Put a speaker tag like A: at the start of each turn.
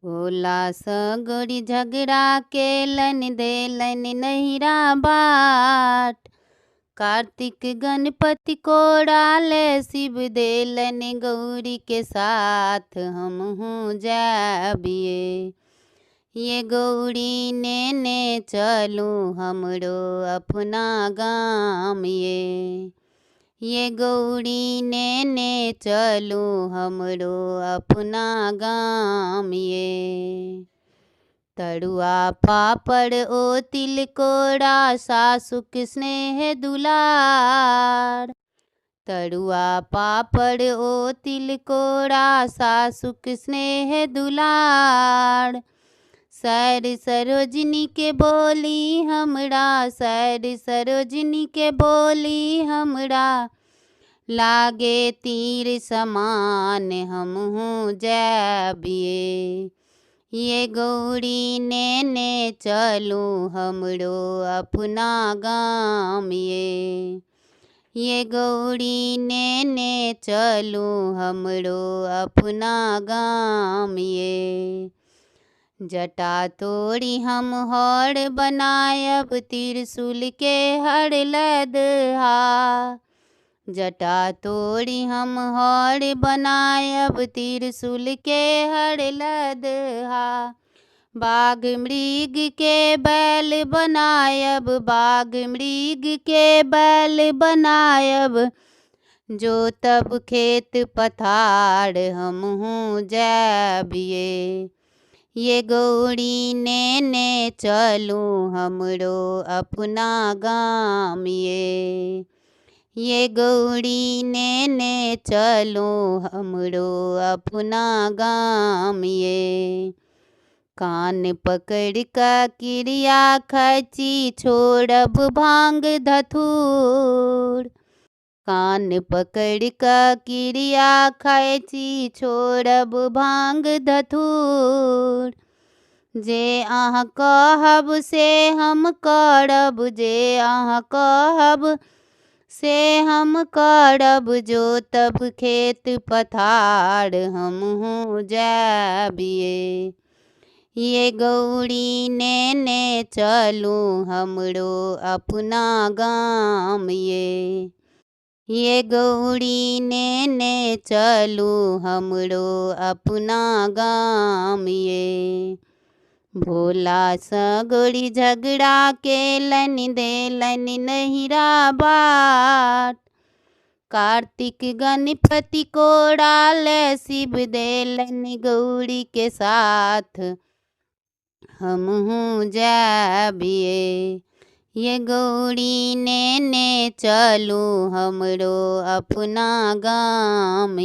A: भोला सगोरी झगड़ा केलन देलन नहिरा बाट। कार्तिक गणपति को डाले शिव देलन गौरी के साथ हम हूँ जैबिए। ये गौरी ने चलूँ हमरो अपना गाम ये गौरी ने चलूँ हमरो अपना गाम तरुआ पापड़ ओ तिलकोड़ा सासुक स्नेह दुलार। तरुआ पापड़ ओ तिलकोड़ा सासुक स्नेह दुलार। सैर सरोजनी के बोली हमरा सैर सरोजनी के बोली हमरा लागे तीर समान हम हूँ जैबिए। ये गौरी ने चलूँ हमरो अपना गाम ये गौरी ने चलूँ हमरो अपना गाम जटा तोड़ी हम हर बनायब त्रिशूल के हर लदहा। जटा तोड़ी हम हर बनायब त्रिशूल के हर लदहा। बाघ मृग के बैल बनायब बाघ मृग के बैल बनायब। जो तब खेत पथार हम हूँ जैबिए। ये गौरी ने चलूँ हमरो अपना गाम ये गौरी ने चलूँ हमरो अपना गाम कान पकड़ का क्रिया खची छोड़ब भांग धथूर। कान पकड़ का क्रिया खची छोड़ब भांग धथूर। जे आह कहब से हम करब जे आह कहब से हम करब। जो तब खेत पथार हम हूँ जैबिए। ये गौरी ने चलूँ हमरो अपना गाम ये गौरी ने चलूँ हमरो अपना गाम भोला सगोरी झगड़ा केलन देलन नहिरा बाट। कार्तिक गणपति को डाले शिव देलन गौरी के साथ हम हूँ जैबिए। ये गौरी ने चलूँ हमरो अपना गाम